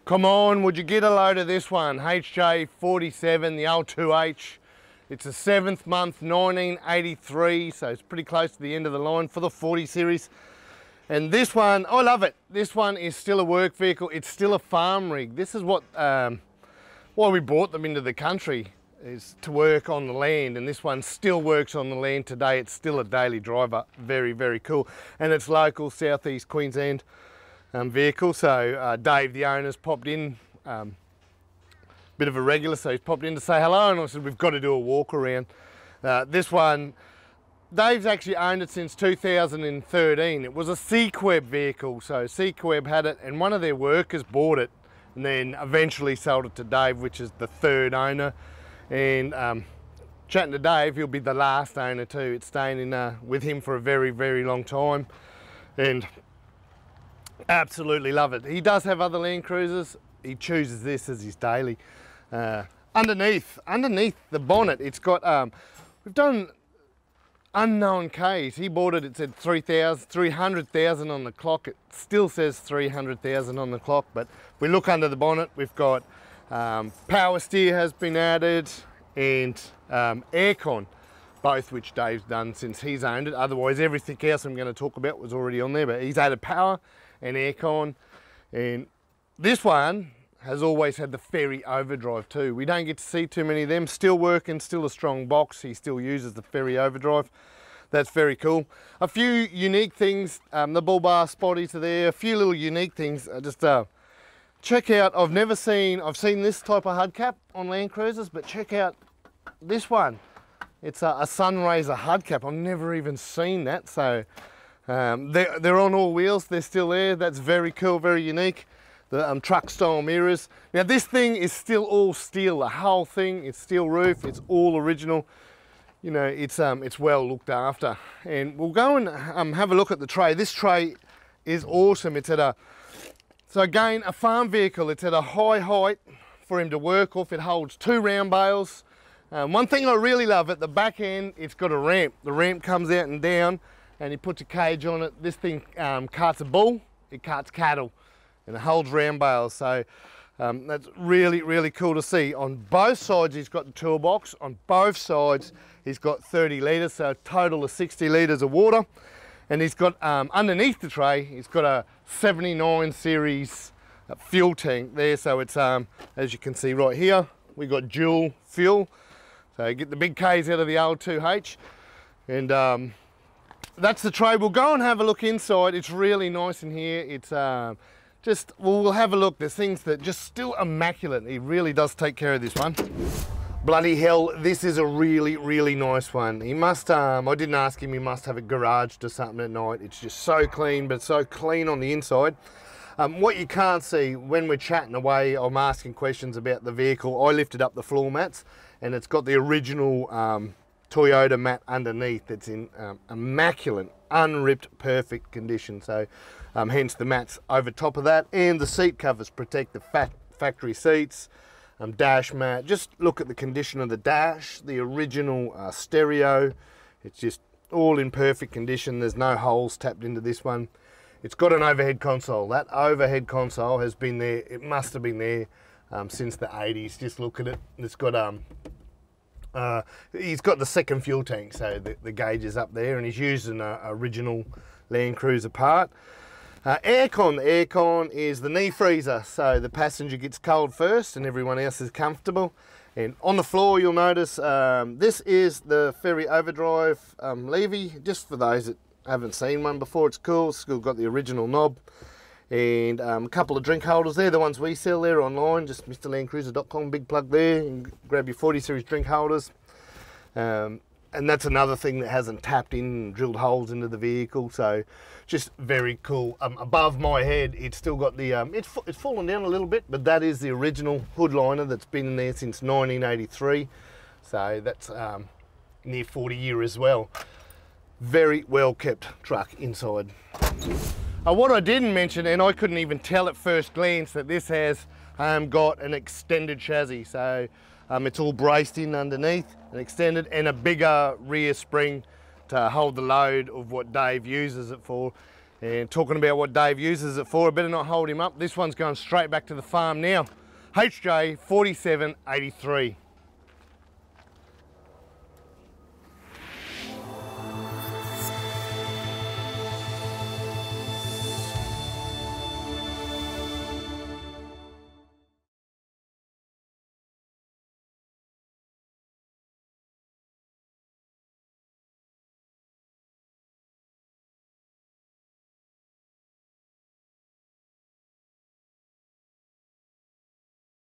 Come on, would you get a load of this one? HJ47, the L2H. It's a 7th month, 1983, so it's pretty close to the end of the line for the 40 series. And this one, I love it. This one is still a work vehicle. It's still a farm rig. This is what, why we brought them into the country, is to work on the land, and this one still works on the land today. It's still a daily driver. Very, very cool. And it's local, southeast Queensland vehicle. So Dave, the owner's popped in, bit of a regular, so he's popped in to say hello, and I said, we've got to do a walk around. This one, Dave's actually owned it since 2013. It was a C-Queb vehicle, so C-Queb had it, and one of their workers bought it, and then eventually sold it to Dave, which is the 3rd owner. And chatting to Dave, he'll be the last owner too. It's staying in with him for a very, very long time, and absolutely love it. He does have other Land Cruisers. He chooses this as his daily. Underneath the bonnet, it's got, we've done unknown Ks. He bought it, it said 300,000 on the clock. It still says 300,000 on the clock, but if we look under the bonnet, we've got power steer has been added, and aircon, both which Dave's done since he's owned it. Otherwise, everything else I'm going to talk about was already on there, but he's added power and aircon. And this one has always had the ferry overdrive too. We don't get to see too many of them. Still working, still a strong box. He still uses the ferry overdrive. That's very cool. A few unique things. The bull bar spotties are there. A few little unique things. Just check out, I've seen this type of hubcap on Land Cruisers, but check out this one. It's a Sunraiser hubcap. I've never even seen that. So they're on all wheels. They're still there. That's very cool, very unique. The truck style mirrors. Now this thing is still all steel. The whole thing is steel roof. It's all original. You know, it's well looked after. And we'll go and have a look at the tray. This tray is awesome. It's at so again, a farm vehicle. It's at a high height for him to work off. It holds 2 round bales. One thing I really love, at the back end, it's got a ramp. The ramp comes out and down, and he puts a cage on it. This thing carts a bull, it carts cattle, and it holds round bales. So that's really, really cool to see. On both sides, he's got the toolbox. On both sides, he's got 30 litres, so a total of 60 litres of water. And he's got, underneath the tray, he's got a 79 series fuel tank there. So it's, as you can see right here, we got dual fuel. So get the big Ks out of the L2H. And that's the tray. We'll go and have a look inside. It's really nice in here. It's we'll have a look. There's things that just still immaculate. He really does take care of this one. Bloody hell, this is a really, really nice one. He must, I didn't ask him, he must have a garage or something at night. It's just so clean, but so clean on the inside. What you can't see, when we're chatting away, I'm asking questions about the vehicle. I lifted up the floor mats, and it's got the original Toyota mat underneath. It's in immaculate, unripped, perfect condition. So hence the mats over top of that, and the seat covers protect the factory seats. Dash mat. Just look at the condition of the dash, the original stereo. It's just all in perfect condition. There's no holes tapped into this one. It's got an overhead console. That overhead console has been there, it must have been there since the 80s. Just look at it. It's got he's got the 2nd fuel tank, so the gauge is up there, and he's used an original Land Cruiser part. Aircon. The aircon is the knee freezer, so the passenger gets cold first and everyone else is comfortable. And on the floor, you'll notice this is the ferry overdrive levy. Just for those that haven't seen one before, it's cool. It's still got the original knob, and a couple of drink holders there. The ones we sell there online, just MrLandcruiser.com, big plug there, and grab your 40 series drink holders. And that's another thing that hasn't tapped in and drilled holes into the vehicle. So just very cool. Above my head, it's still got the, it's fallen down a little bit, but that is the original hood liner that's been in there since 1983. So that's near 40 years as well. Very well kept truck inside. What I didn't mention, and I couldn't even tell at first glance, that this has got an extended chassis. So it's all braced in underneath and extended, and a bigger rear spring to hold the load of what Dave uses it for. And talking about what Dave uses it for, I better not hold him up. This one's going straight back to the farm now. HJ47 83.